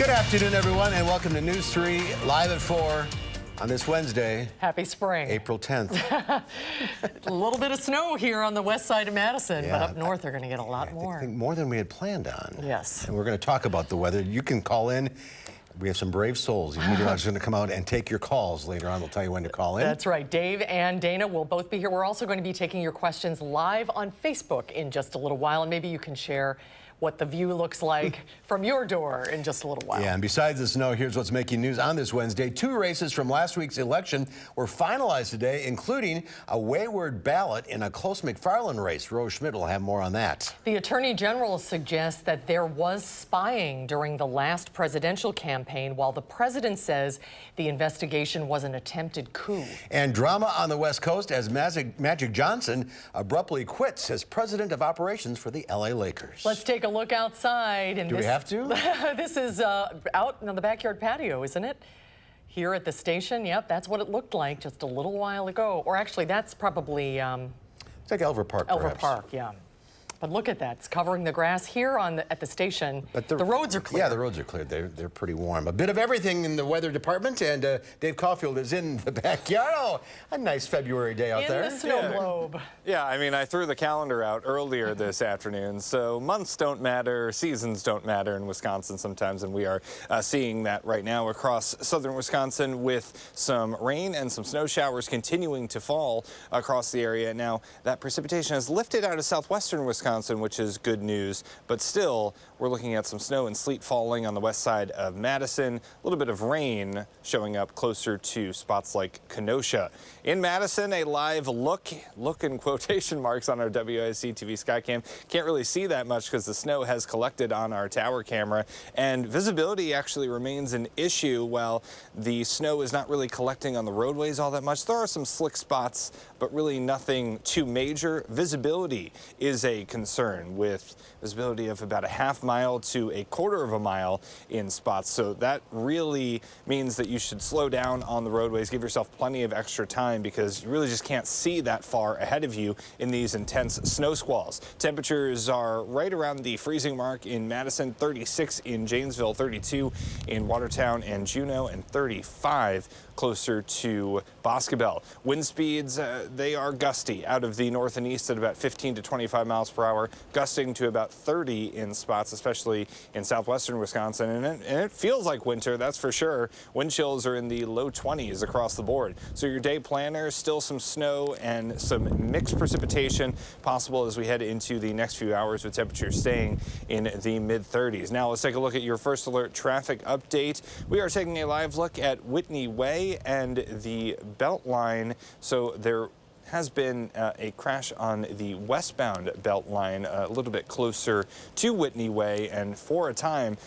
Good afternoon, everyone, and welcome to News 3, live at 4 on this Wednesday. Happy spring. April 10th. A little bit of snow here on the west side of Madison, but up north they're going to get a lot more. I think more than we had planned on. Yes. And we're going to talk about the weather. You can call in. We have some brave souls. The meteorologist is going to come out and take your calls later on. We'll tell you when to call in. That's right. Dave and Dana will both be here. We're also going to be taking your questions live on Facebook in just a little while, and maybe you can share what the view looks like from your door in just a little while. Yeah, and besides the snow, here's what's making news on this Wednesday. 2 races from last week's election were finalized today, including a wayward ballot in a close McFarland race. Rose Schmidt will have more on that. The Attorney General suggests that there was spying during the last presidential campaign, while the president says the investigation was an attempted coup. And drama on the West Coast as Magic Johnson abruptly quits as president of operations for the LA Lakers. Let's take a look outside. And Do we have to? This is out on the backyard patio, isn't it? Here at the station. Yep, that's what it looked like just a little while ago. Or actually, that's probably it's like Elver Park, Elver perhaps. Park, yeah. But look at that. It's covering the grass here at the station. But the roads are clear. Yeah, the roads are cleared. They're pretty warm. A bit of everything in the weather department, and Dave Caulfield is in the backyard. Oh, a nice February day out there. In the snow globe. Yeah, I mean, I threw the calendar out earlier this afternoon, so months don't matter, seasons don't matter in Wisconsin sometimes, and we are seeing that right now across southern Wisconsin with some rain and some snow showers continuing to fall across the area. Now, that precipitation has lifted out of southwestern Wisconsin, which is good news, but still we're looking at some snow and sleet falling on the west side of Madison, a little bit of rain showing up closer to spots like Kenosha. In Madison, a live look in quotation marks on our WISC-TV Skycam. Can't really see that much because the snow has collected on our tower camera, and visibility actually remains an issue. While the snow is not really collecting on the roadways all that much, there are some slick spots, but really nothing too major. Visibility is a concern, with visibility of about a half mile to a quarter of a mile in spots. So that really means that you should slow down on the roadways, give yourself plenty of extra time, because you really just can't see that far ahead of you in these intense snow squalls. Temperatures are right around the freezing mark in Madison, 36 in Janesville, 32 in Watertown and Juneau, and 35 closer to Boscobel. Wind speeds, they are gusty out of the north and east at about 15 to 25 miles per hour, gusting to about 30 in spots, especially in southwestern Wisconsin. And it feels like winter, that's for sure. Wind chills are in the low 20s across the board. So your day planner, still some snow and some mixed precipitation possible as we head into the next few hours, with temperatures staying in the mid-30s. Now let's take a look at your first alert traffic update. We are taking a live look at Whitney Way and the Beltline. So there has been a crash on the westbound Beltline a little bit closer to Whitney Way, and for a time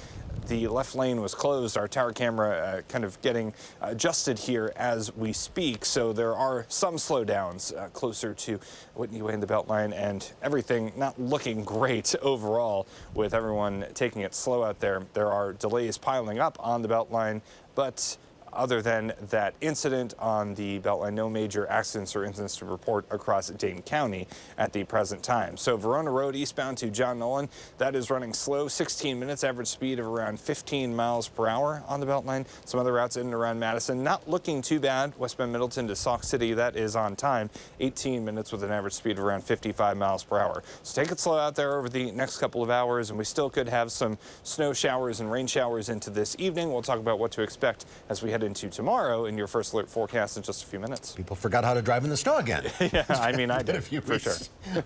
the left lane was closed. Our tower camera kind of getting adjusted here as we speak, so there are some slowdowns closer to Whitney Way and the Beltline, and everything not looking great overall with everyone taking it slow out there. There are delays piling up on the Beltline, but other than that incident on the Beltline, no major accidents or incidents to report across Dane County at the present time. So Verona Road eastbound to John Nolan, that is running slow, 16 minutes, average speed of around 15 miles per hour on the Beltline. Some other routes in and around Madison, not looking too bad. Westbound Middleton to Sauk City, that is on time, 18 minutes with an average speed of around 55 miles per hour. So take it slow out there over the next couple of hours, and we still could have some snow showers and rain showers into this evening. We'll talk about what to expect as we head into tomorrow in your first alert forecast in just a few minutes. People forgot how to drive in the snow again. Yeah, I mean, I did, a few for sure.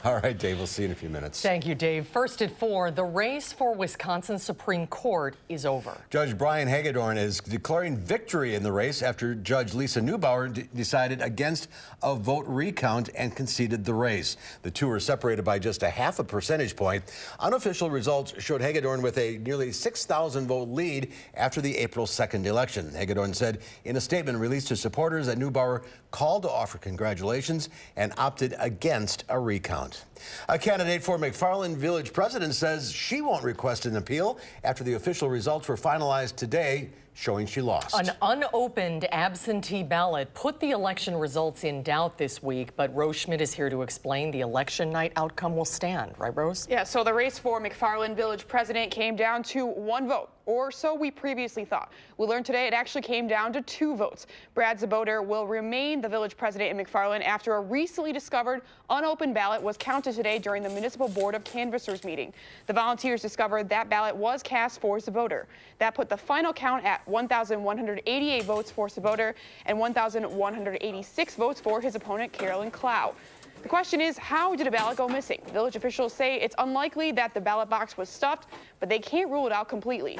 All right, Dave, we'll see you in a few minutes. Thank you, Dave. First at 4, the race for Wisconsin Supreme Court is over. Judge Brian Hagedorn is declaring victory in the race after Judge Lisa Neubauer decided against a vote recount and conceded the race. The two were separated by just a half a percentage point. Unofficial results showed Hagedorn with a nearly 6,000 vote lead after the April 2nd election. Hagedorn said in a statement released to supporters that Neubauer called to offer congratulations and opted against a recount. A candidate for McFarland Village president says she won't request an appeal after the official results were finalized today. showing she lost. An unopened absentee ballot put the election results in doubt this week, but Rose Schmidt is here to explain the election night outcome will stand. Right, Rose? Yeah, so the race for McFarland Village president came down to one vote, or so we previously thought. We learned today it actually came down to 2 votes. Brad Zaboter will remain the village president in McFarland after a recently discovered unopened ballot was counted today during the Municipal Board of Canvassers meeting. The volunteers discovered that ballot was cast for Zaboter. That put the final count at 1,188 votes for Zaboter and 1,186 votes for his opponent, Carolyn Clow. The question is, how did a ballot go missing? Village officials say it's unlikely that the ballot box was stuffed, but they can't rule it out completely.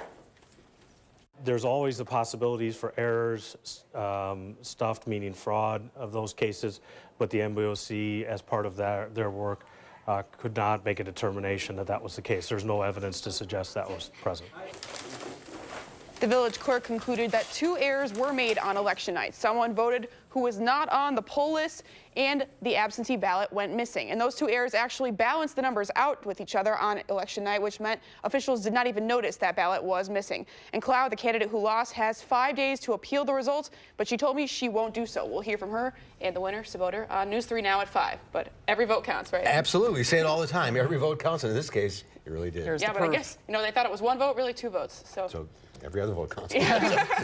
There's always the possibilities for errors, stuffed, meaning fraud of those cases, but the MBOC, as part of their work, could not make a determination that that was the case. There's no evidence to suggest that was present. The village clerk concluded that 2 errors were made on election night. Someone voted who was not on the poll list, and the absentee ballot went missing. And those 2 errors actually balanced the numbers out with each other on election night, which meant officials did not even notice that ballot was missing. And Clow, the candidate who lost, has 5 days to appeal the results, but she told me she won't do so. We'll hear from her and the winner, Zaboter, on News 3 now at 5. But every vote counts, right? Absolutely. We say it all the time. Every vote counts. And in this case, it really did. Here's Yeah, the but I proof. guess, they thought it was 1 vote, really 2 votes. So every other vote counts. Yeah.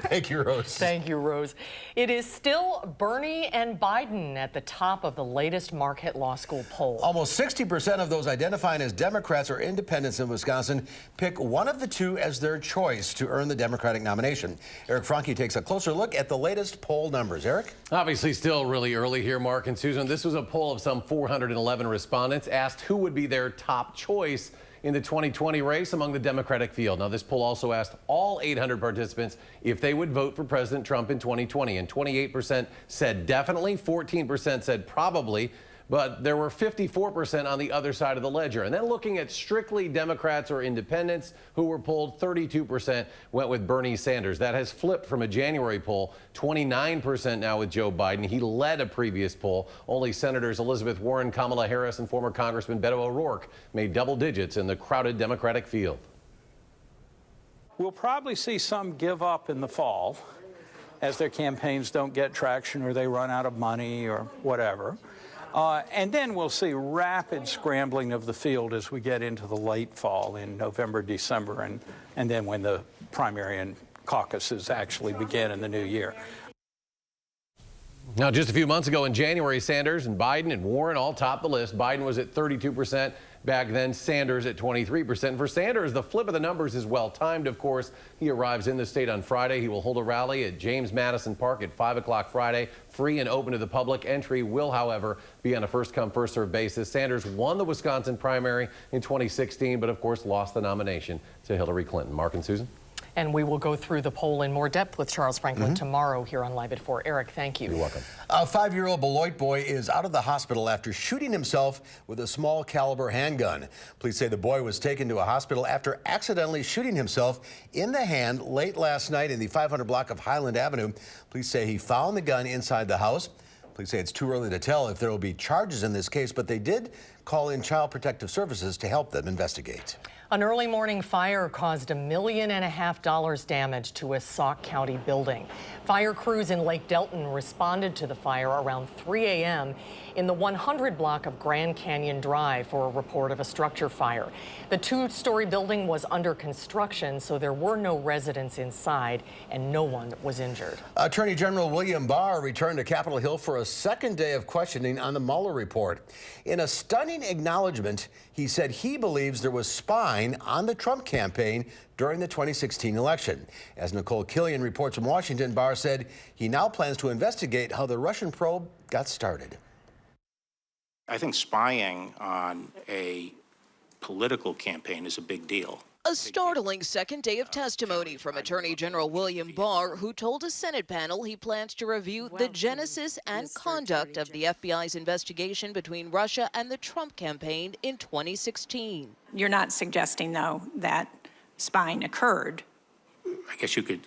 Thank you, Rose. Thank you, Rose. It is still Bernie and Biden at the top of the latest Marquette Law School poll. Almost 60% of those identifying as Democrats or independents in Wisconsin pick one of the 2 as their choice to earn the Democratic nomination. Eric Franke takes a closer look at the latest poll numbers. Eric? Obviously still really early here, Mark and Susan. This was a poll of some 411 respondents asked who would be their top choice in the 2020 race among the Democratic field. Now, this poll also asked all 800 participants if they would vote for President Trump in 2020, and 28% said definitely, 14% said probably, but there were 54% on the other side of the ledger. And then looking at strictly Democrats or independents who were polled, 32% went with Bernie Sanders. That has flipped from a January poll, 29% now with Joe Biden. He led a previous poll. Only Senators Elizabeth Warren, Kamala Harris, and former Congressman Beto O'Rourke made double digits in the crowded Democratic field. We'll probably see some give up in the fall as their campaigns don't get traction or they run out of money or whatever. And then we'll see rapid scrambling of the field as we get into the late fall in November, December, and then when the primary and caucuses actually begin in the new year. Now, just a few months ago in January, Sanders and Biden and Warren all topped the list. Biden was at 32% back then, Sanders at 23%. For Sanders, the flip of the numbers is well timed, of course. He arrives in the state on Friday. He will hold a rally at James Madison Park at 5 o'clock Friday. Free and open to the public. Entry will, however, be on a first-come, first-served basis. Sanders won the Wisconsin primary in 2016, but of course lost the nomination to Hillary Clinton. Mark and Susan? And we will go through the poll in more depth with Charles Franklin tomorrow here on Live at 4. Eric, thank you. You're welcome. A 5-year-old Beloit boy is out of the hospital after shooting himself with a small caliber handgun. Police say the boy was taken to a hospital after accidentally shooting himself in the hand late last night in the 500 block of Highland Avenue. Police say he found the gun inside the house. Police say it's too early to tell if there will be charges in this case, but they did call in Child Protective Services to help them investigate. An early morning fire caused $1.5 million damage to a Sauk County building. Fire crews in Lake Delton responded to the fire around 3 a.m. in the 100 block of Grand Canyon Drive for a report of a structure fire. The 2-story building was under construction, so there were no residents inside and no one was injured. Attorney General William Barr returned to Capitol Hill for a second day of questioning on the Mueller report. In a stunning acknowledgement, he said he believes there was spying on the Trump campaign during the 2016 election. As Nicole Killian reports from Washington, Barr said he now plans to investigate how the Russian probe got started. I think spying on a political campaign is a big deal. A startling second day of testimony from Attorney General William Barr, who told a Senate panel he plans to review the genesis and conduct of the FBI's investigation between Russia and the Trump campaign in 2016. You're not suggesting, though, that spying occurred. I guess you could,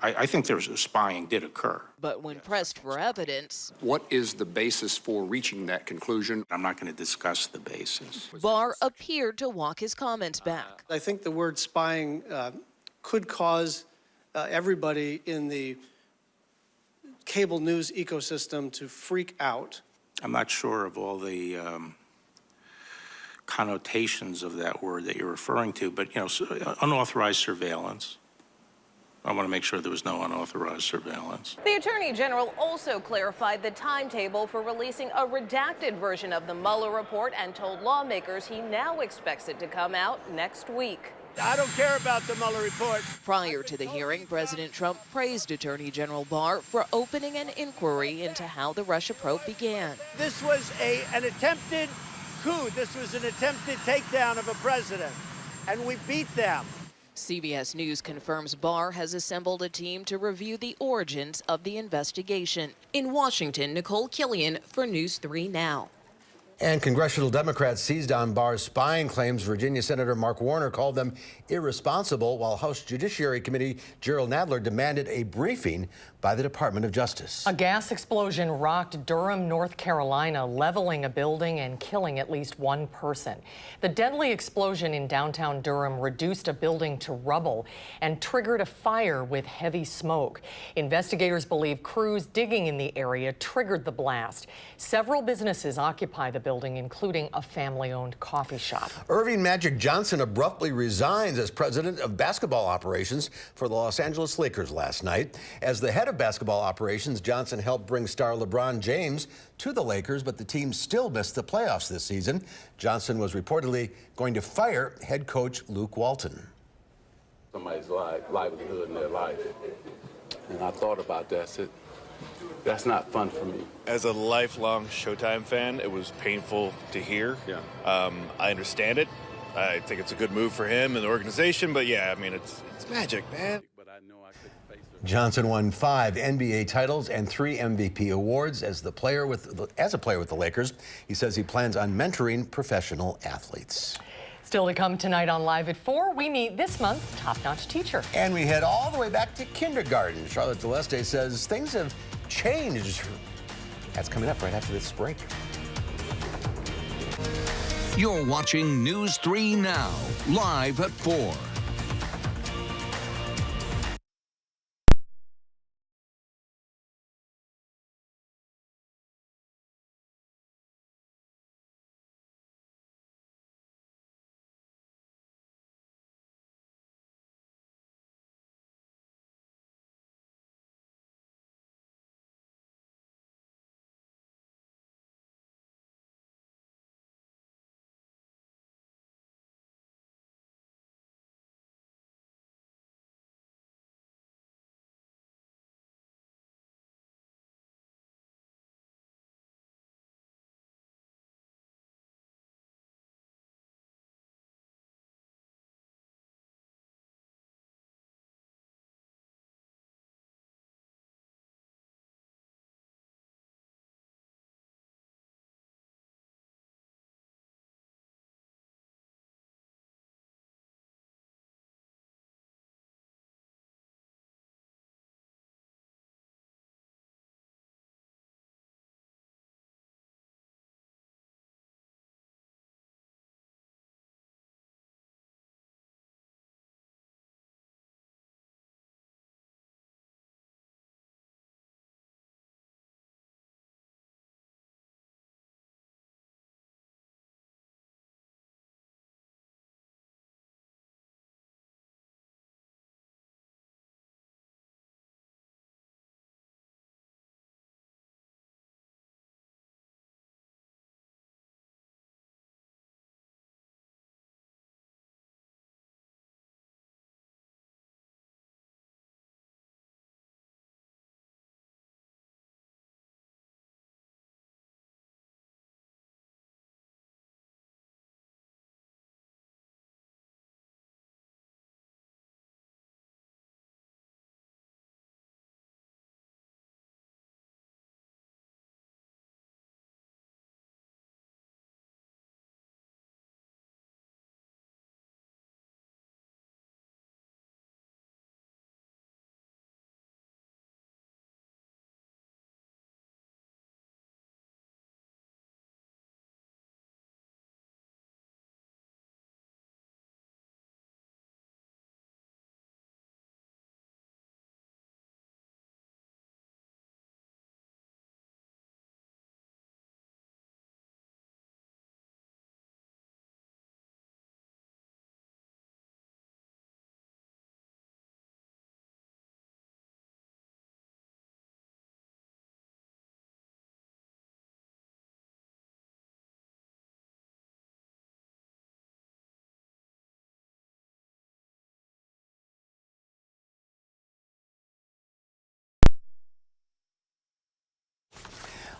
I think there's spying did occur. But when pressed for evidence, what is the basis for reaching that conclusion? I'm not going to discuss the basis. Barr appeared to walk his comments back. I think the word spying could cause everybody in the cable news ecosystem to freak out. I'm not sure of all the connotations of that word that you're referring to, but, unauthorized surveillance. I want to make sure there was no unauthorized surveillance. The Attorney General also clarified the timetable for releasing a redacted version of the Mueller report and told lawmakers he now expects it to come out next week. I don't care about the Mueller report. Prior to the hearing, President Trump praised Attorney General Barr for opening an inquiry into how the Russia probe began. This was an attempted coup. This was an attempted takedown of a president, and we beat them. CBS News confirms Barr has assembled a team to review the origins of the investigation. In Washington, Nicole Killian for News 3 Now. And congressional Democrats seized on Barr's spying claims. Virginia Senator Mark Warner called them irresponsible, while House Judiciary Committee Gerald Nadler demanded a briefing by the Department of Justice. A gas explosion rocked Durham, North Carolina, leveling a building and killing at least one person. The deadly explosion in downtown Durham reduced a building to rubble and triggered a fire with heavy smoke. Investigators believe crews digging in the area triggered the blast. Several businesses occupy the building, including a family-owned coffee shop. Irving Magic Johnson abruptly resigns as president of basketball operations for the Los Angeles Lakers last night. As the head of basketball operations, Johnson helped bring star LeBron James to the Lakers, but the team still missed the playoffs this season. Johnson was reportedly going to fire head coach Luke Walton. Somebody's livelihood in their life. And I thought about that. I said, that's not fun for me. As a lifelong Showtime fan, it was painful to hear. Yeah. I understand it. I think it's a good move for him and the organization, but yeah, I mean, it's magic, man. Johnson won 5 NBA titles and 3 MVP awards as a player with the Lakers. He says he plans on mentoring professional athletes. Still to come tonight on Live at 4, we meet this month's top-notch teacher. And we head all the way back to kindergarten. Charlotte Deleste says things have changed. That's coming up right after this break. You're watching News 3 Now, live at 4.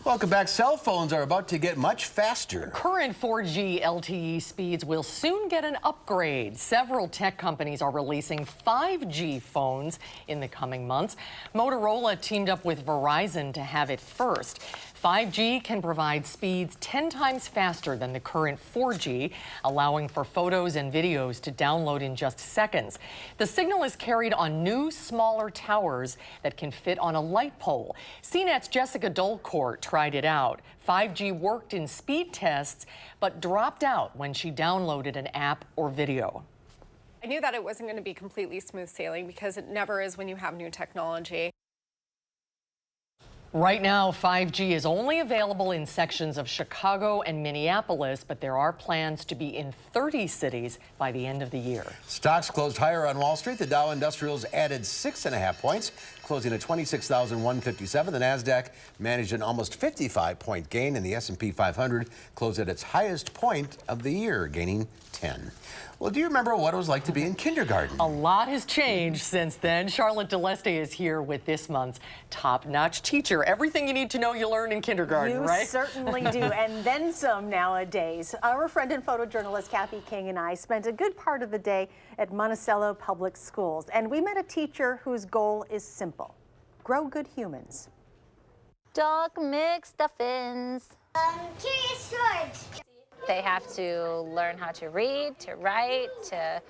Welcome back. Cell phones are about to get much faster. Current 4G LTE speeds will soon get an upgrade. Several tech companies are releasing 5G phones in the coming months. Motorola teamed up with Verizon to have it first. 5G can provide speeds 10 times faster than the current 4G, allowing for photos and videos to download in just seconds. The signal is carried on new, smaller towers that can fit on a light pole. CNET's Jessica Dolcourt tried it out. 5G worked in speed tests, but dropped out when she downloaded an app or video. I knew that it wasn't going to be completely smooth sailing because it never is when you have new technology. Right now, 5G is only available in sections of Chicago and Minneapolis, but there are plans to be in 30 cities by the end of the year. Stocks closed higher on Wall Street. The Dow Industrials added 6.5 points, closing at 26,157. The Nasdaq managed an almost 55-point gain, and the S&P 500 closed at its highest point of the year, gaining 10. Well, do you remember what it was like to be in kindergarten? A lot has changed since then. Charlotte DeLeste is here with this month's top-notch teacher. Everything you need to know you learn in kindergarten, right? You certainly do, and then some nowadays. Our friend and photojournalist Kathy King and I spent a good part of the day at Monticello Public Schools, and we met a teacher whose goal is simple: grow good humans. Dog McStuffins. Curious George. They have to learn how to read, to write, to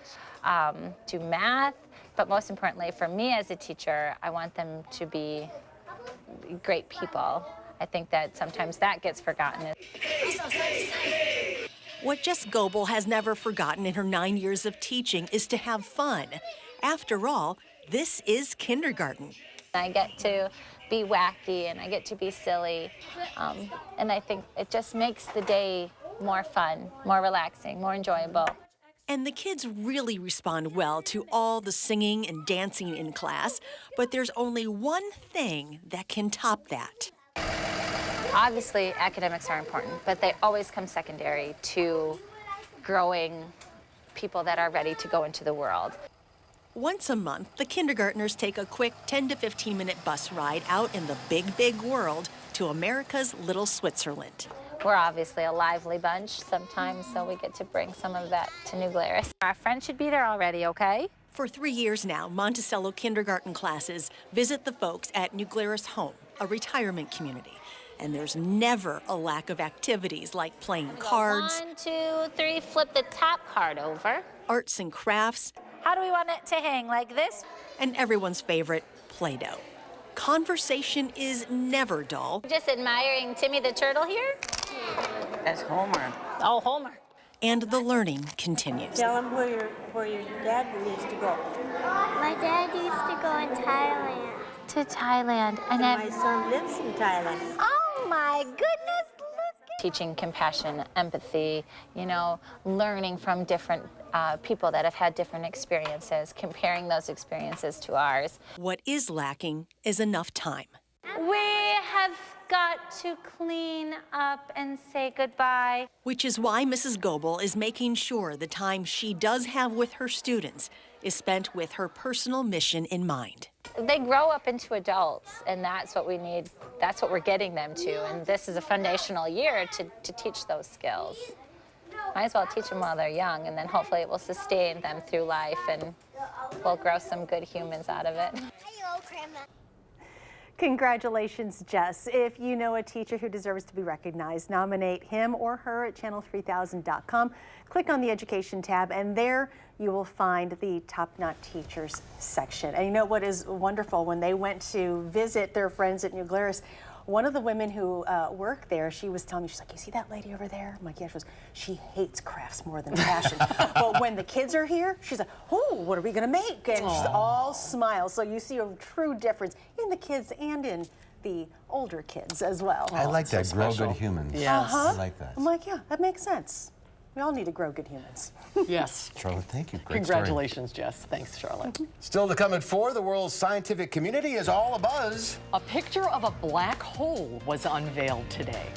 do math. But most importantly, for me as a teacher, I want them to be great people. I think that sometimes that gets forgotten. What Jess Goebel has never forgotten in her 9 years of teaching is to have fun. After all, this is kindergarten. I get to be wacky and I get to be silly. And I think it just makes the day more fun, more relaxing, more enjoyable. And the kids really respond well to all the singing and dancing in class, but there's only one thing that can top that. Obviously, academics are important, but they always come secondary to growing people that are ready to go into the world. Once a month, the kindergartners take a quick 10 to 15-minute bus ride out in the big, big world to America's little Switzerland. We're obviously a lively bunch sometimes, so we get to bring some of that to New Glarus. Our friends should be there already, okay? For 3 years now, Monticello kindergarten classes visit the folks at New Glarus Home, a retirement community. And there's never a lack of activities like playing cards. 1, 2, 3, flip the top card over. Arts and crafts. How do we want it to hang, like this? And everyone's favorite, Play-Doh. Conversation is never dull. Just admiring Timmy the turtle here? That's Homer. Oh, Homer. And the learning continues. Tell him where your dad used to go. My dad used to go in Thailand. To Thailand. And my son lives in Thailand. Oh my goodness. Teaching compassion, empathy, learning from different people that have had different experiences, comparing those experiences to ours. What is lacking is enough time. We have got to clean up and say goodbye. Which is why Mrs. Goebel is making sure the time she does have with her students is spent with her personal mission in mind. They grow up into adults, and that's what we need. That's what we're getting them to, and this is a foundational year to teach those skills. Might as well teach them while they're young, and then hopefully it will sustain them through life, and we'll grow some good humans out of it. Hello, Grandma. Congratulations, Jess. If you know a teacher who deserves to be recognized, nominate him or her at channel3000.com. Click on the Education tab, and there you will find the Top-Notch Teachers section. And you know what is wonderful? When they went to visit their friends at New Glarus, one of the women who work there, she was telling me, she's like, you see that lady over there? I'm like, yeah. She goes, she hates crafts more than passion. But when the kids are here, she's like, oh, what are we gonna make? And she's all smiles. So you see a true difference in the kids and in the older kids as well. I like that, grow good humans. Yes. I like that. I'm like, yeah, that makes sense. We all need to grow good humans. Yes. Charlotte, thank you. Great Congratulations, Jess. Thanks, Charlotte. Still to come at 4, the world's scientific community is all abuzz. A picture of a black hole was unveiled today.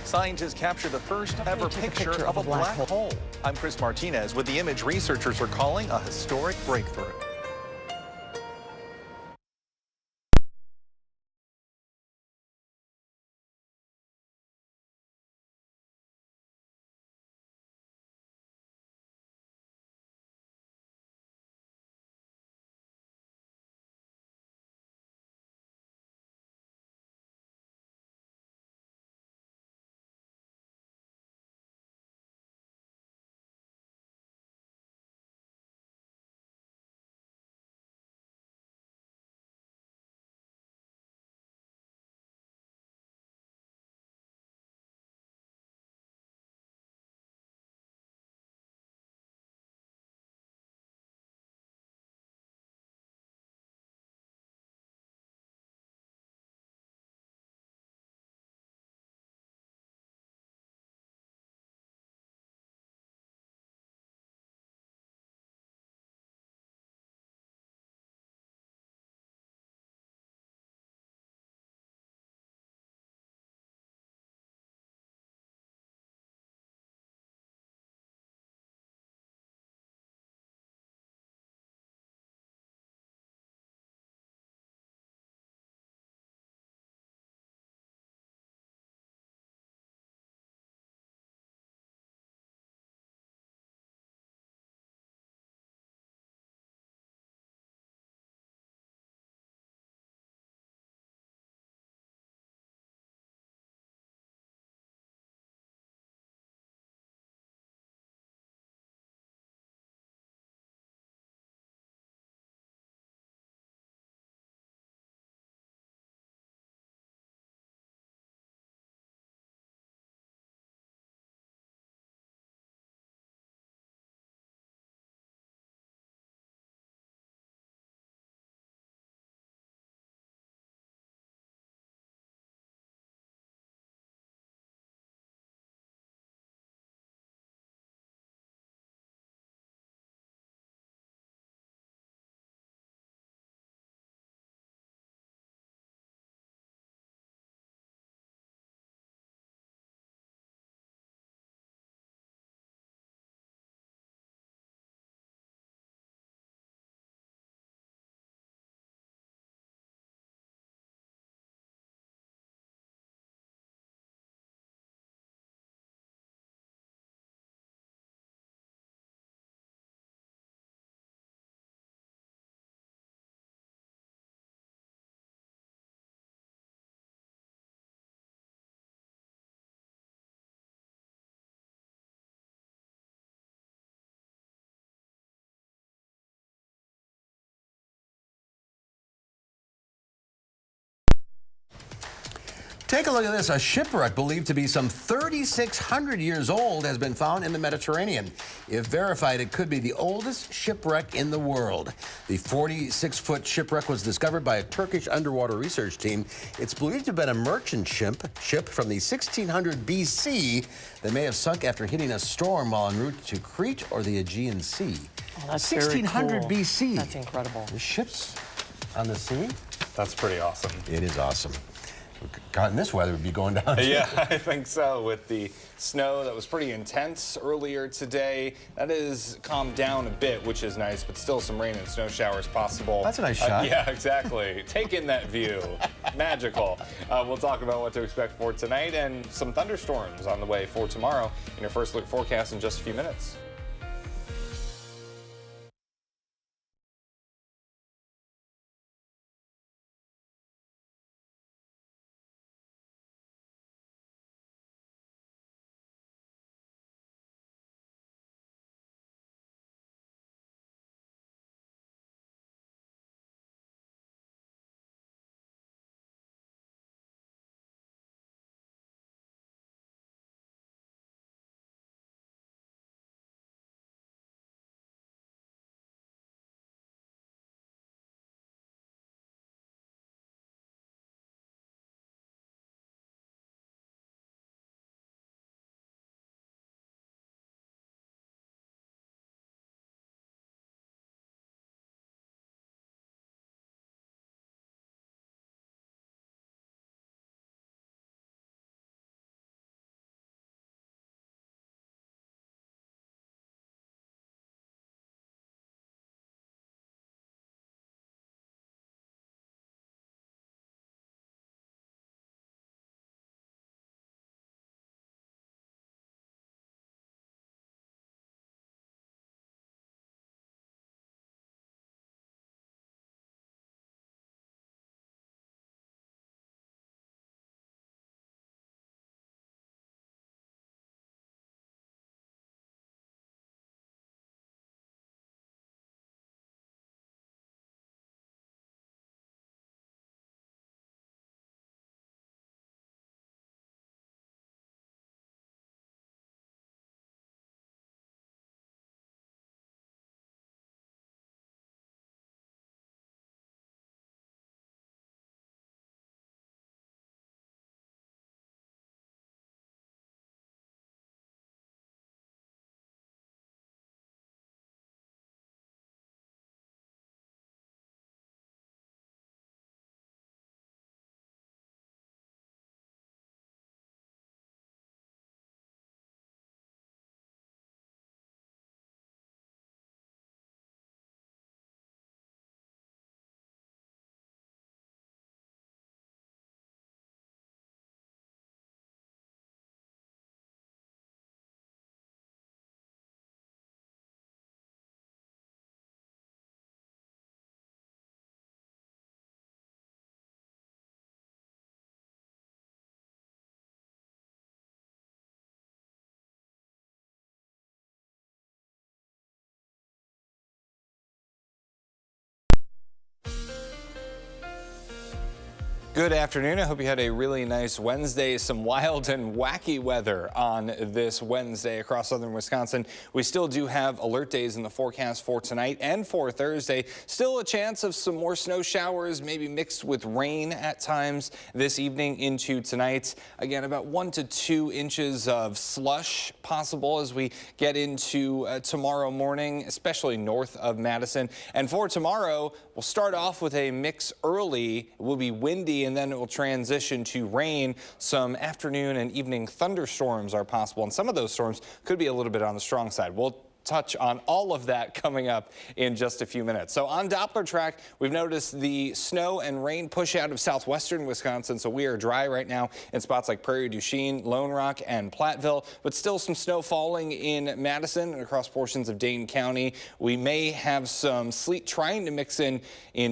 Scientists captured the first ever picture of a black hole. I'm Chris Martinez with the image researchers are calling a historic breakthrough. Take a look at this. A shipwreck believed to be some 3,600 years old has been found in the Mediterranean. If verified, it could be the oldest shipwreck in the world. The 46-foot shipwreck was discovered by a Turkish underwater research team. It's believed to have been a merchant ship from the 1600 BC that may have sunk after hitting a storm while en route to Crete or the Aegean Sea. Oh, that's 1600 very cool. BC. That's incredible. The ships on the sea? That's pretty awesome. It is awesome. God, in this weather, would be going down. Yeah, I think so. With the snow that was pretty intense earlier today, that is calmed down a bit, which is nice, but still some rain and snow showers possible. That's a nice shot. Yeah, exactly. Take in that view. Magical. We'll talk about what to expect for tonight and some thunderstorms on the way for tomorrow in your first look forecast in just a few minutes. Good afternoon. I hope you had a really nice Wednesday. Some wild and wacky weather on this Wednesday across southern Wisconsin. We still do have alert days in the forecast for tonight and for Thursday. Still a chance of some more snow showers, maybe mixed with rain at times this evening into tonight. Again, about 1 to 2 inches of slush possible as we get into tomorrow morning, especially north of Madison. And for tomorrow, we'll start off with a mix early. It will be windy, and then it will transition to rain. Some afternoon and evening thunderstorms are possible, and some of those storms could be a little bit on the strong side. We'll touch on all of that coming up in just a few minutes. So on Doppler track, we've noticed the snow and rain push out of southwestern Wisconsin, so we are dry right now in spots like Prairie du Chien, Lone Rock, and Platteville, but still some snow falling in Madison and across portions of Dane County. We may have some sleet trying to mix in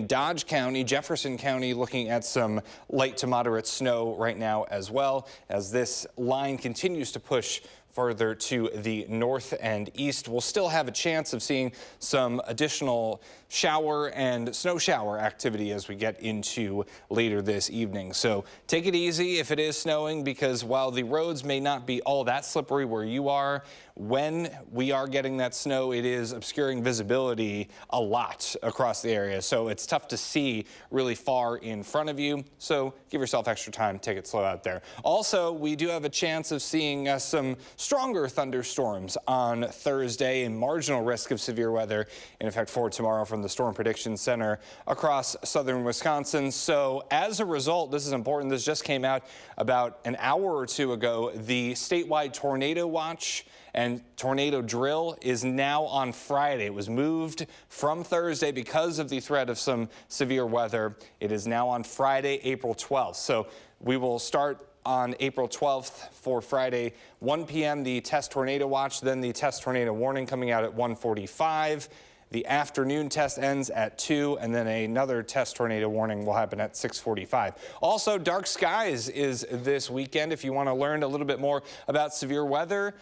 Dodge County, Jefferson County, looking at some light to moderate snow right now as well, as this line continues to push further to the north and east. We'll still have a chance of seeing some additional shower and snow shower activity as we get into later this evening. So take it easy if it is snowing, because while the roads may not be all that slippery where you are, when we are getting that snow, it is obscuring visibility a lot across the area. So it's tough to see really far in front of you. So give yourself extra time, take it slow out there. Also, we do have a chance of seeing some stronger thunderstorms on Thursday and marginal risk of severe weather in effect for tomorrow from the Storm Prediction Center across southern Wisconsin. So as a result, this is important. This just came out about an hour or two ago. The statewide tornado watch and tornado drill is now on Friday. It was moved from Thursday because of the threat of some severe weather. It is now on Friday, April 12th. So we will start on April 12th for Friday, 1 p.m. the test tornado watch, then the test tornado warning coming out at 1:45. The afternoon test ends at 2, and then another test tornado warning will happen at 6:45. Also, dark skies is this weekend. If you want to learn a little bit more about severe weather,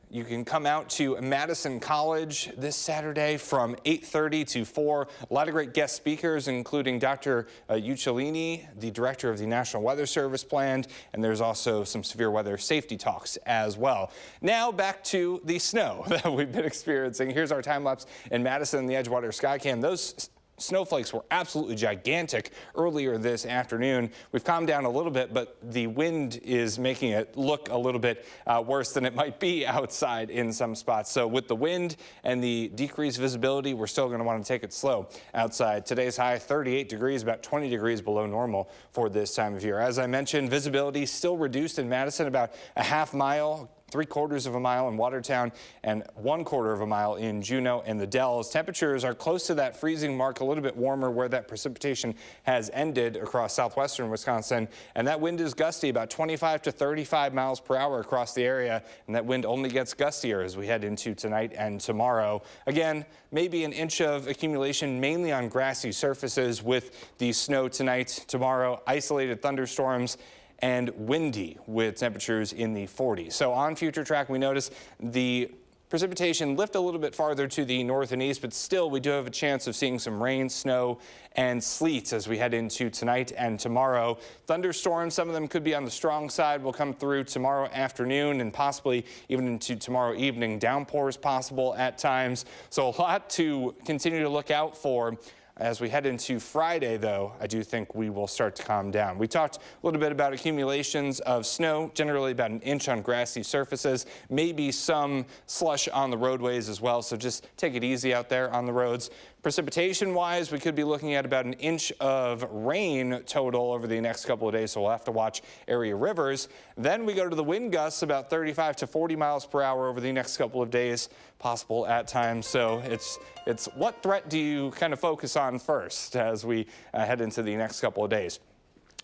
you can come out to Madison College this Saturday from 8:30 to 4. A lot of great guest speakers, including Dr. Uccellini, the director of the National Weather Service, planned, and there's also some severe weather safety talks as well. Now back to the snow that we've been experiencing. Here's our time lapse in Madison, the Edgewater Skycam. Those snowflakes were absolutely gigantic earlier this afternoon. We've calmed down a little bit, but the wind is making it look a little bit worse than it might be outside in some spots. So with the wind and the decreased visibility, we're still going to want to take it slow outside. Today's high 38 degrees, about 20 degrees below normal for this time of year. As I mentioned, visibility still reduced in Madison, about a half mile, 3/4 of a mile in Watertown, and 1/4 of a mile in Juneau and the Dells. Temperatures are close to that freezing mark, a little bit warmer where that precipitation has ended across southwestern Wisconsin. And that wind is gusty, about 25 to 35 miles per hour across the area. And that wind only gets gustier as we head into tonight and tomorrow. Again, maybe an inch of accumulation, mainly on grassy surfaces with the snow tonight, tomorrow, isolated thunderstorms, and windy with temperatures in the 40s. So on future track, we notice the precipitation lift a little bit farther to the north and east, but still we do have a chance of seeing some rain, snow, and sleet as we head into tonight and tomorrow. Thunderstorms, some of them could be on the strong side, will come through tomorrow afternoon and possibly even into tomorrow evening. Downpours possible at times. So a lot to continue to look out for. As we head into Friday, though, I do think we will start to calm down. We talked a little bit about accumulations of snow, generally about an inch on grassy surfaces, maybe some slush on the roadways as well, so just take it easy out there on the roads. Precipitation-wise, we could be looking at about an inch of rain total over the next couple of days, so we'll have to watch area rivers. Then we go to the wind gusts, about 35 to 40 miles per hour over the next couple of days, possible at times. So it's what threat do you kind of focus on first as we head into the next couple of days?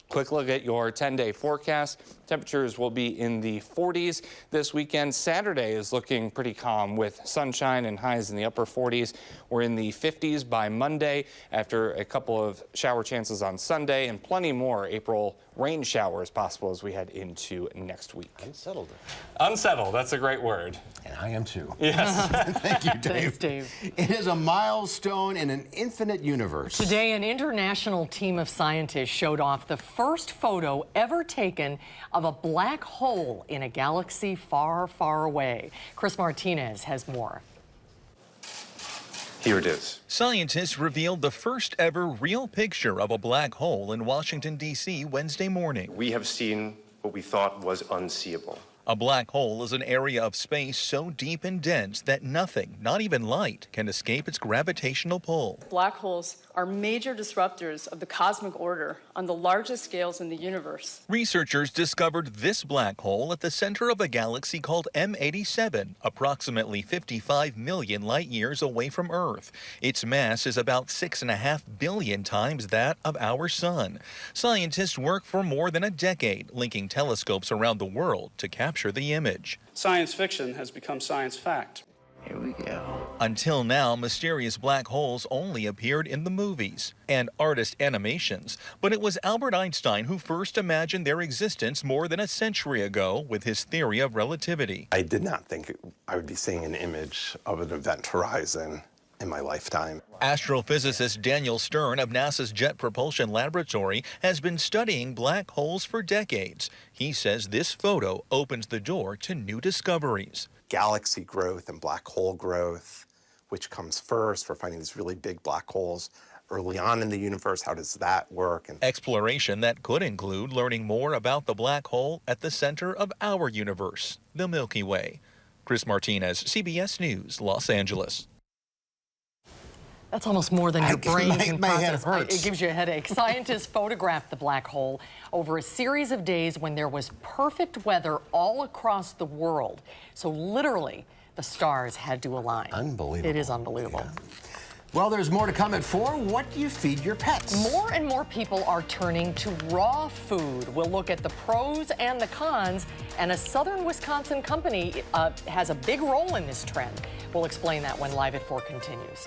Quick look at your 10-day forecast. Temperatures will be in the 40s this weekend. Saturday is looking pretty calm with sunshine and highs in the upper 40s. We're in the 50s by Monday after a couple of shower chances on Sunday and plenty more April rain showers possible as we head into next week. Unsettled. Unsettled, that's a great word. And I am too. Yes. Thank you, Dave. Thanks, Dave. It is a milestone in an infinite universe. Today, an international team of scientists showed off the first photo ever taken of a black hole in a galaxy far, far away. Chris Martinez has more. Here it is. Scientists revealed the first ever real picture of a black hole in Washington, D.C. Wednesday morning. We have seen what we thought was unseeable. A black hole is an area of space so deep and dense that nothing, not even light, can escape its gravitational pull. Black holes are major disruptors of the cosmic order on the largest scales in the universe. Researchers discovered this black hole at the center of a galaxy called M87, approximately 55 million light years away from Earth. Its mass is about 6.5 billion times that of our sun. Scientists work for more than a decade, linking telescopes around the world to capture the image. Science fiction has become science fact. Here we go. Until now, mysterious black holes only appeared in the movies and artist animations. But it was Albert Einstein who first imagined their existence more than a century ago with his theory of relativity. I did not think I would be seeing an image of an event horizon in my lifetime. Astrophysicist Daniel Stern of NASA's Jet Propulsion Laboratory has been studying black holes for decades. He says this photo opens the door to new discoveries. Galaxy growth and black hole growth, which comes first? We're finding these really big black holes early on in the universe. How does that work? And exploration that could include learning more about the black hole at the center of our universe, the Milky Way. Chris Martinez, CBS News, Los Angeles. That's almost more than your brain can my head process. hurts. It gives you a headache. Scientists photographed the black hole over a series of days when there was perfect weather all across the world. So literally, the stars had to align. Unbelievable. It is unbelievable. Yeah. Well, there's more to come at 4. What do you feed your pets? More and more people are turning to raw food. We'll look at the pros and the cons, and a southern Wisconsin company has a big role in this trend. We'll explain that when Live at 4 continues.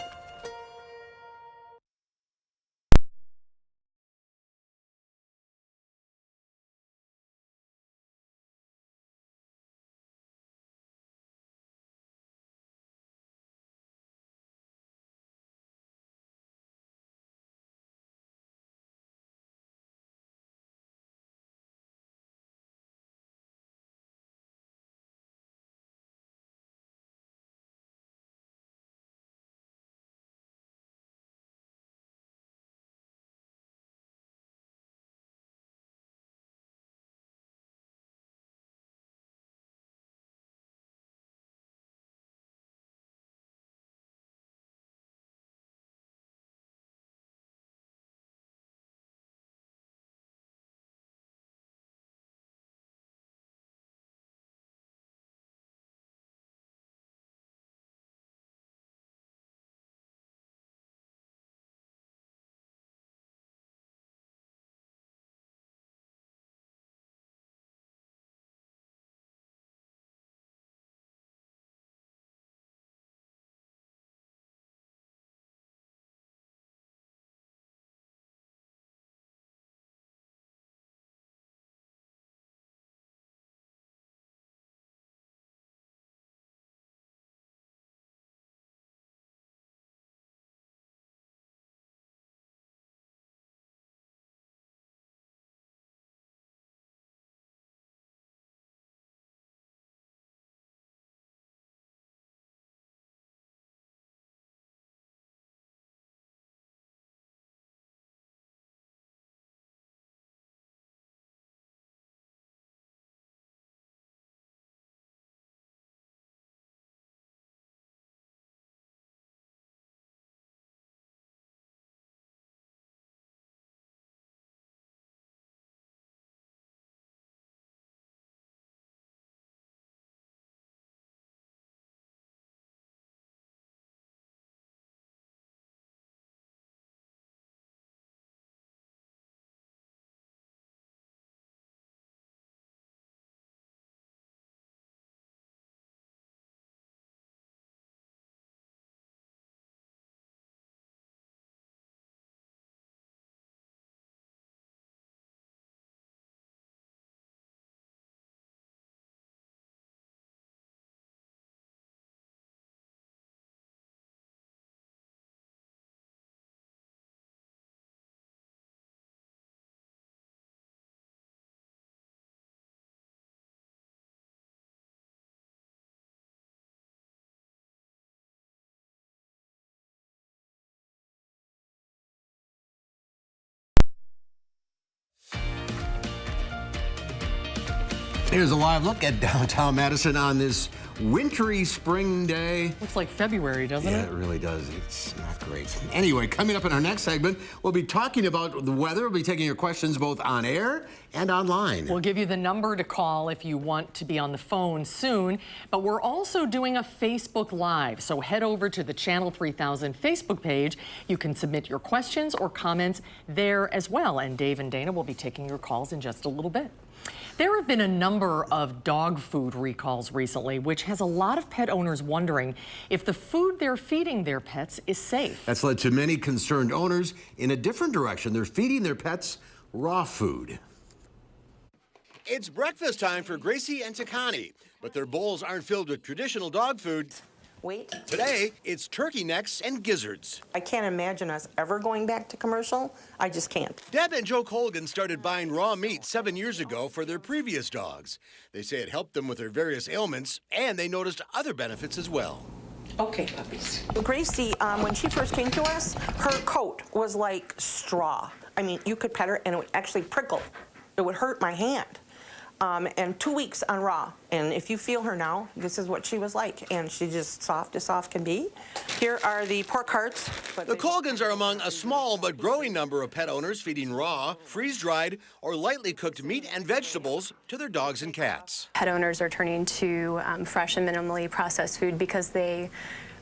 Here's a live look at downtown Madison on this wintry spring day. Looks like February, doesn't it? Yeah, it really does. It's not great. Anyway, coming up in our next segment, we'll be talking about the weather. We'll be taking your questions both on air and online. We'll give you the number to call if you want to be on the phone soon. But we're also doing a Facebook Live, so head over to the Channel 3000 Facebook page. You can submit your questions or comments there as well. And Dave and Dana will be taking your calls in just a little bit. There have been a number of dog food recalls recently, which has a lot of pet owners wondering if the food they're feeding their pets is safe. That's led to many concerned owners in a different direction. They're feeding their pets raw food. It's breakfast time for Gracie and Takani, but their bowls aren't filled with traditional dog food. Wait. Today, it's turkey necks and gizzards. I can't imagine us ever going back to commercial. I just can't. Deb and Joe Colgan started buying raw meat 7 years ago for their previous dogs. They say it helped them with their various ailments, and they noticed other benefits as well. Okay, puppies. Gracie, when she first came to us, her coat was like straw. I mean, you could pet her and it would actually prickle. It would hurt my hand. And 2 weeks on raw. And if you feel her now, this is what she was like. And she's just soft as soft can be. Here are the pork hearts. The Colgans are among a small but growing number of pet owners feeding raw, freeze-dried, or lightly cooked meat and vegetables to their dogs and cats. Pet owners are turning to fresh and minimally processed food because they,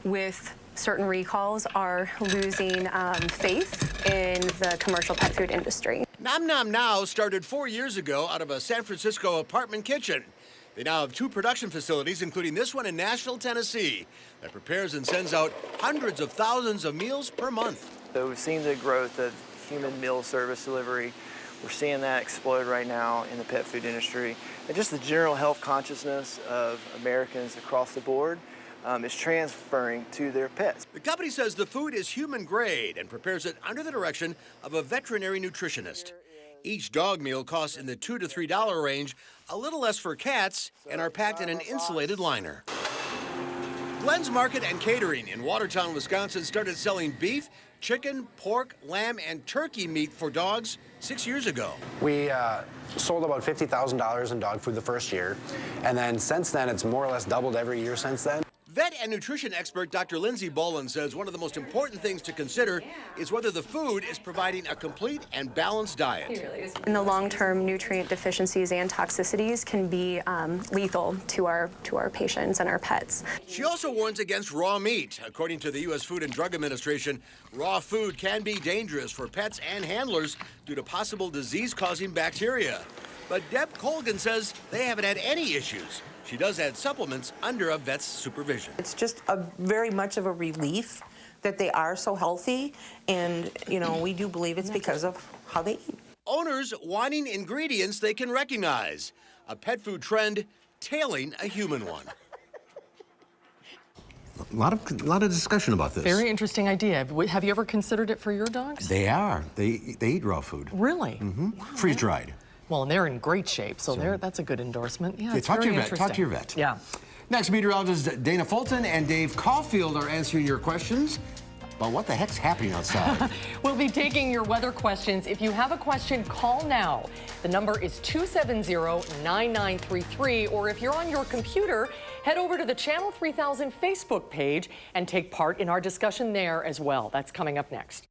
with certain recalls, are losing faith in the commercial pet food industry. Nom Nom Now started 4 years ago out of a San Francisco apartment kitchen. They now have 2 production facilities, including this one in Nashville, Tennessee, that prepares and sends out hundreds of thousands of meals per month. So we've seen the growth of human meal service delivery. We're seeing that explode right now in the pet food industry. And just the general health consciousness of Americans across the board is transferring to their pets. The company says the food is human grade and prepares it under the direction of a veterinary nutritionist. Each dog meal costs in the $2 to $3 range, a little less for cats, and are packed in an insulated liner. Glenn's Market and Catering in Watertown, Wisconsin started selling beef, chicken, pork, lamb, and turkey meat for dogs 6 years ago. We sold about $50,000 in dog food the first year, and then since then it's more or less doubled every year since then. Vet and nutrition expert Dr. Lindsay Bolin says one of the most important things to consider is whether the food is providing a complete and balanced diet. In the long term, nutrient deficiencies and toxicities can be lethal to our patients and our pets. She also warns against raw meat. According to the U.S. Food and Drug Administration, raw food can be dangerous for pets and handlers due to possible disease-causing bacteria. But Deb Colgan says they haven't had any issues. She does add supplements under a vet's supervision. It's just very much of a relief that they are so healthy. And, you know, we do believe it's because of how they eat. Owners wanting ingredients they can recognize. A pet food trend tailing a human one. A lot of discussion about this. Very interesting idea. Have you ever considered it for your dogs? They are. They eat raw food. Really? Mm-hmm. Freeze-dried. Well, and they're in great shape, so that's a good endorsement. Yeah, it's talk to very your vet. interesting. Talk to your vet. Yeah. Next, meteorologists Dana Fulton and Dave Caulfield are answering your questions about what the heck's happening outside. We'll be taking your weather questions. If you have a question, call now. The number is 270-9933, or if you're on your computer, head over to the Channel 3000 Facebook page and take part in our discussion there as well. That's coming up next.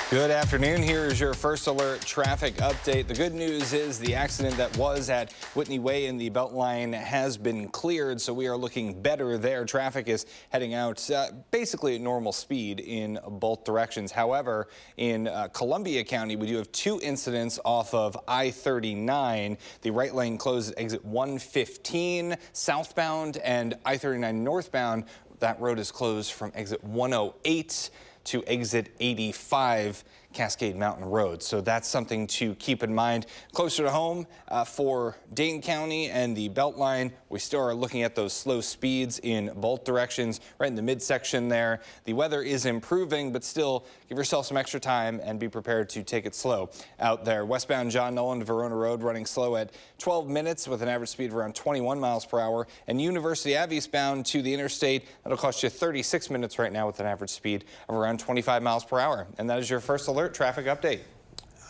Good afternoon. Here is your first alert traffic update. The good news is the accident that was at Whitney Way in the Beltline has been cleared, so we are looking better there. Traffic is heading out basically at normal speed in both directions. However, in Columbia County, we do have 2 incidents off of I-39. The right lane closed at exit 115 southbound, and I-39 northbound. That road is closed from exit 108 to exit 85 Cascade Mountain Road. So that's something to keep in mind. Closer to home for Dane County and the Beltline, we still are looking at those slow speeds in both directions, right in the midsection there. The weather is improving, but still give yourself some extra time and be prepared to take it slow out there. Westbound John Nolan to Verona Road running slow at 12 minutes with an average speed of around 21 miles per hour. And University Ave eastbound to the interstate, that'll cost you 36 minutes right now with an average speed of around 25 miles per hour. And that is your first alert traffic update.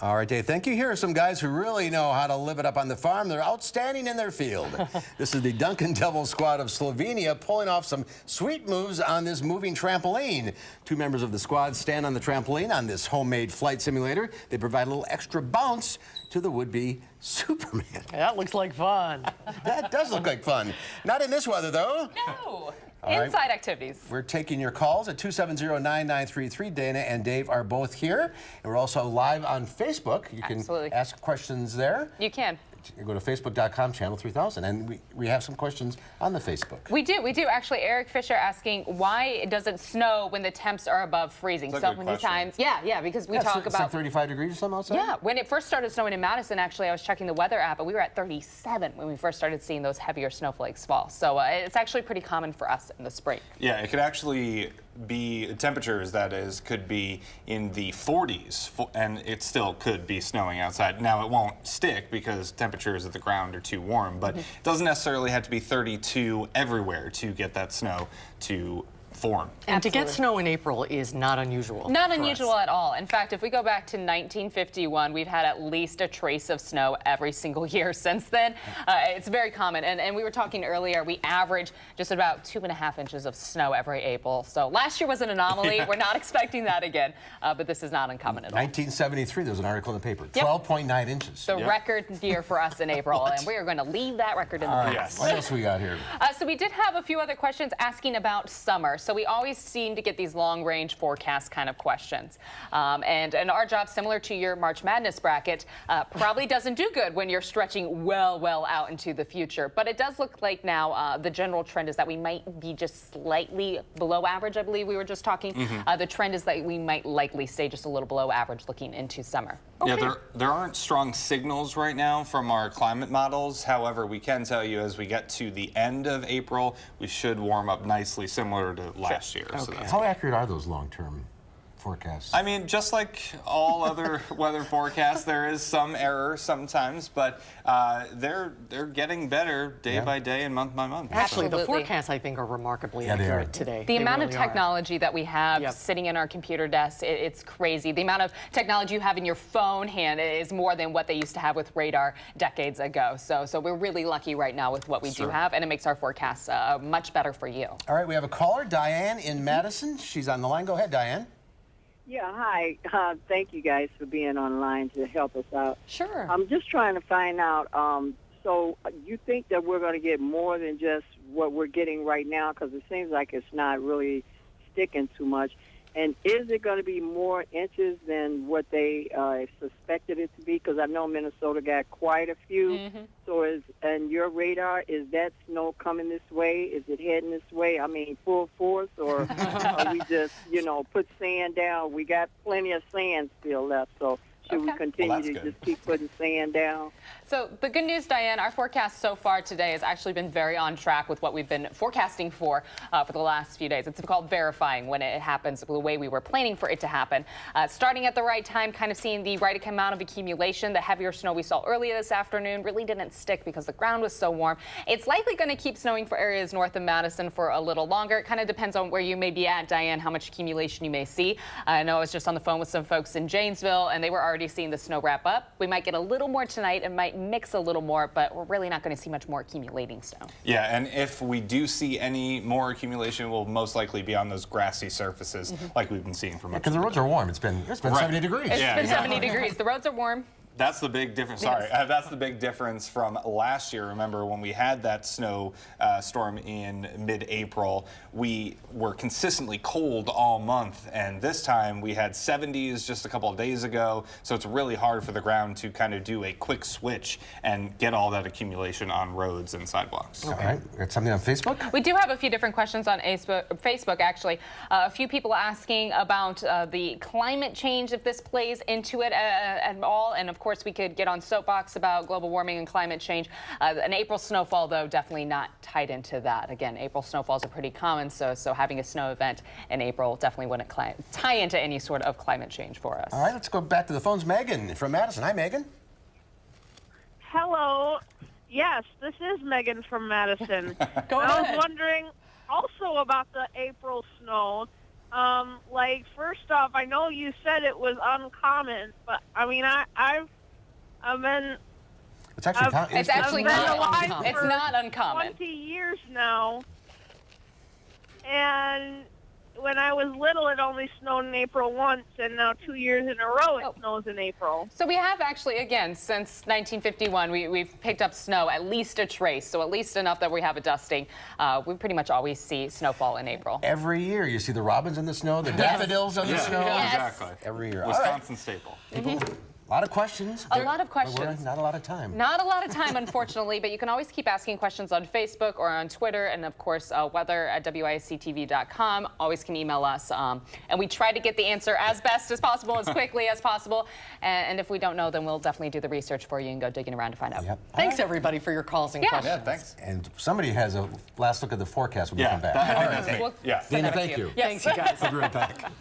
All right, Dave, thank you. Here are some guys who really know how to live it up on the farm. They're outstanding in their field. This is the Duncan Devil squad of Slovenia pulling off some sweet moves on this moving trampoline. 2 members of the squad stand on the trampoline on this homemade flight simulator. They provide a little extra bounce to the would-be Superman. That looks like fun. That does look like fun. Not in this weather, though. No. All Inside right. activities. We're taking your calls at 270-9933. Dana and Dave are both here. And we're also live on Facebook. You can ask questions there. You can. You go to facebook.com, channel 3000. And we have some questions on the Facebook. We do. Actually, Eric Fisher asking, why does it snow when the temps are above freezing? That's a So good many question. times. Yeah, because we talk it's about like 35 degrees or something outside? Yeah, when it first started snowing in Madison, actually, I was checking the weather app, and we were at 37 when we first started seeing those heavier snowflakes fall. So it's actually pretty common for us in the spring. Yeah, it could actually be temperatures that could be in the 40s, and it still could be snowing outside. Now, it won't stick because temperatures at the ground are too warm, but it doesn't necessarily have to be 32 everywhere to get that snow to form. And to get snow in April is not unusual. Not for unusual us. at all. In fact, if we go back to 1951, we've had at least a trace of snow every single year since then. It's very common. And we were talking earlier, we average just about 2.5 inches of snow every April. So last year was an anomaly. We're not expecting that again, but this is not uncommon at all. 1973, there was an article in the paper, 12.9 inches. The record year for us in April, and we are going to leave that record in the past. What else we got here? So we did have a few other questions asking about summer. So we always seem to get these long-range forecast kind of questions. And our job, similar to your March Madness bracket, probably doesn't do good when you're stretching well out into the future. But it does look like now the general trend is that we might be just slightly below average, I believe we were just talking. The trend is that we might likely stay just a little below average looking into summer. Okay. Yeah, there aren't strong signals right now from our climate models. However, we can tell you as we get to the end of April, we should warm up nicely, similar to last year. Okay. So that's How accurate are those long-term forecasts? I mean, just like all other weather forecasts, there is some error sometimes, but they're getting better day by day and month by month. Actually, the forecasts, I think, are remarkably accurate today. The They amount of really are. technology that we have sitting in our computer desks, it's crazy. The amount of technology you have in your phone hand is more than what they used to have with radar decades ago. So we're really lucky right now with what we do have, and it makes our forecasts much better for you. All right, we have a caller, Diane in Madison. She's on the line. Go ahead, Diane. Yeah, hi. Thank you guys for being online to help us out. Sure. I'm just trying to find out, so you think that we're going to get more than just what we're getting right now? Because it seems like it's not really sticking too much. And is it going to be more inches than what they suspected it to be? Because I know Minnesota got quite a few. So and your radar, is that snow coming this way? Is it heading this way? I mean, full force? Or are we just, put sand down? We got plenty of sand still left. So should we continue to just keep putting sand down? So the good news, Diane, our forecast so far today has actually been very on track with what we've been forecasting for the last few days. It's called verifying when it happens the way we were planning for it to happen. Starting at the right time, kind of seeing the right amount of accumulation. The heavier snow we saw earlier this afternoon really didn't stick because the ground was so warm. It's likely going to keep snowing for areas north of Madison for a little longer. It kind of depends on where you may be at, Diane, how much accumulation you may see. I know I was just on the phone with some folks in Janesville, and they were already seeing the snow wrap up. We might get a little more tonight and might might mix a little more, but we're really not going to see much more accumulating snow. Yeah, and if we do see any more accumulation, it will most likely be on those grassy surfaces like we've been seeing for much. Because the roads are warm. It's been 70 degrees. It's been 70 degrees. The roads are warm. That's the big difference. Sorry, that's the big difference from last year. Remember when we had that snow storm in mid-April, we were consistently cold all month, and this time we had 70s just a couple of days ago, so it's really hard for the ground to kind of do a quick switch and get all that accumulation on roads and sidewalks. All right, got something on Facebook? We do have a few different questions on Facebook, actually. A few people asking about the climate change, if this plays into it at all, and of course we could get on soapbox about global warming and climate change. An April snowfall, though, definitely not tied into that. Again, April snowfalls are pretty common, so having a snow event in April definitely wouldn't tie into any sort of climate change for us. All right, let's go back to the phones. Megan from Madison. Hi, Megan. Hello. Yes, this is Megan from Madison. Go I ahead. was wondering also about the April snow. First off, I know you said it was uncommon, but I mean, I've been. It's actually It's actually I've been not alive uncommon. It's for not uncommon. 20 years now, and when I was little, it only snowed in April once, and now 2 years in a row it snows in April. So we have actually, again, since 1951, we've picked up snow, at least a trace, so at least enough that we have a dusting. We pretty much always see snowfall in April. Every year you see the robins in the snow, the daffodils on the snow. Yes. Exactly. Every year. Wisconsin staple. A lot of questions. A lot of but questions. Not a lot of time. Not a lot of time, unfortunately, but you can always keep asking questions on Facebook or on Twitter, and of course, weather@WISC-TV.com. Always can email us, and we try to get the answer as best as possible, as quickly as possible. And if we don't know, then we'll definitely do the research for you and go digging around to find out. Yep. Thanks, everybody, for your calls and questions. Yeah, thanks. And somebody has a last look at the forecast when we come back. That's me. We'll Yeah. send Dana, that to thank you. Yes. Thanks, you guys. We'll be right back.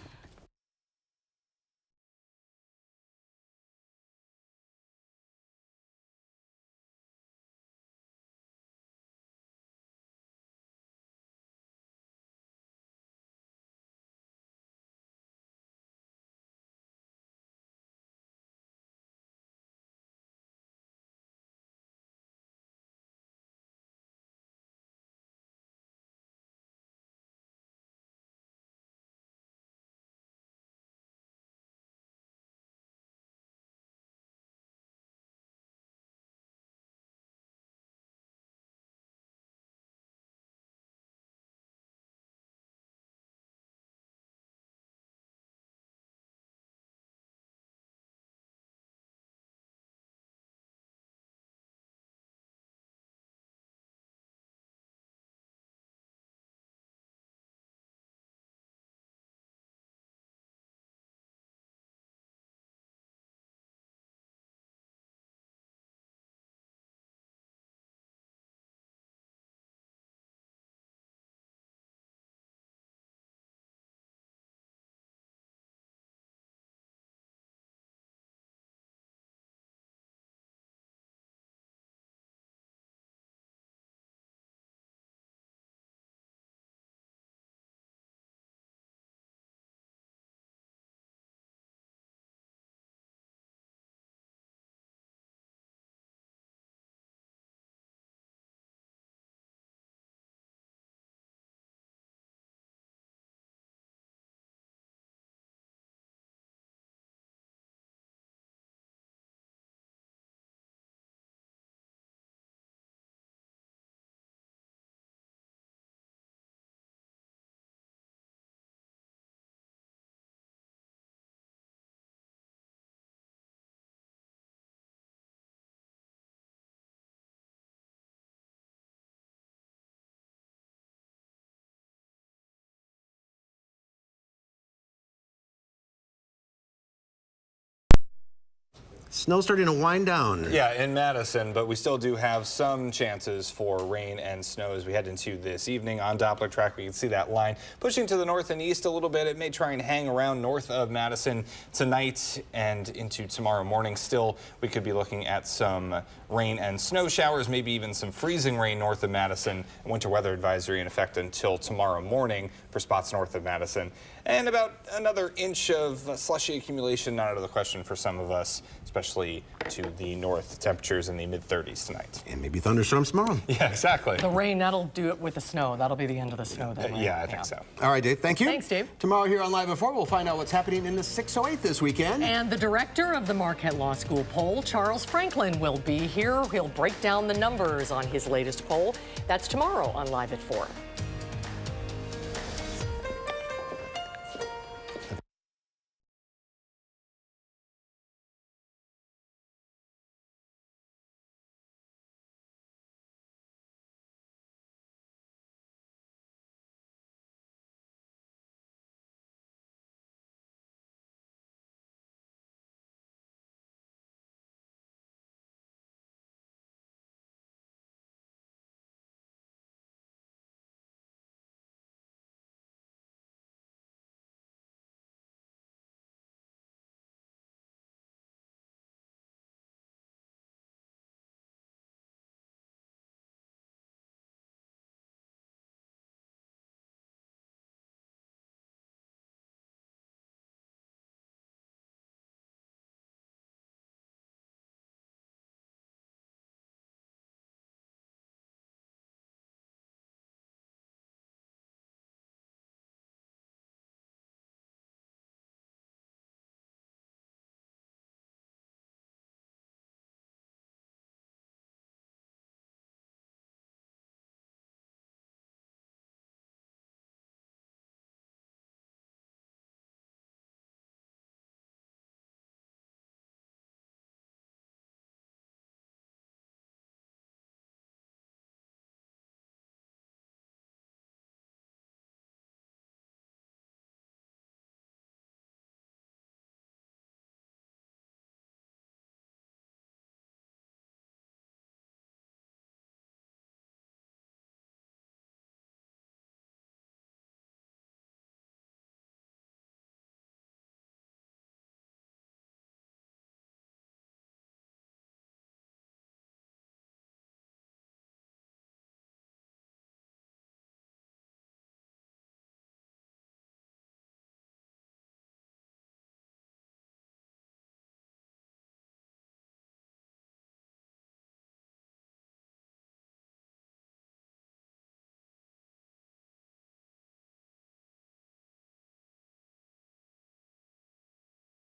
Snow's starting to wind down. Yeah, in Madison, but we still do have some chances for rain and snow as we head into this evening. On Doppler track, we can see that line pushing to the north and east a little bit. It may try and hang around north of Madison tonight and into tomorrow morning. Still, we could be looking at some rain and snow showers, maybe even some freezing rain north of Madison. Winter weather advisory in effect until tomorrow morning for spots north of Madison. and about another inch of slushy accumulation not out of the question for some of us, especially to the north. Temperatures in the mid-30s tonight. And maybe thunderstorms tomorrow. Yeah, exactly. The rain, that'll do it with the snow. That'll be the end of the snow then. Right? Yeah, I think so. All right, Dave, thank you. Thanks, Dave. Tomorrow here on Live at 4, we'll find out what's happening in the 608 this weekend. And the director of the Marquette Law School poll, Charles Franklin, will be here. He'll break down the numbers on his latest poll. That's tomorrow on Live at 4.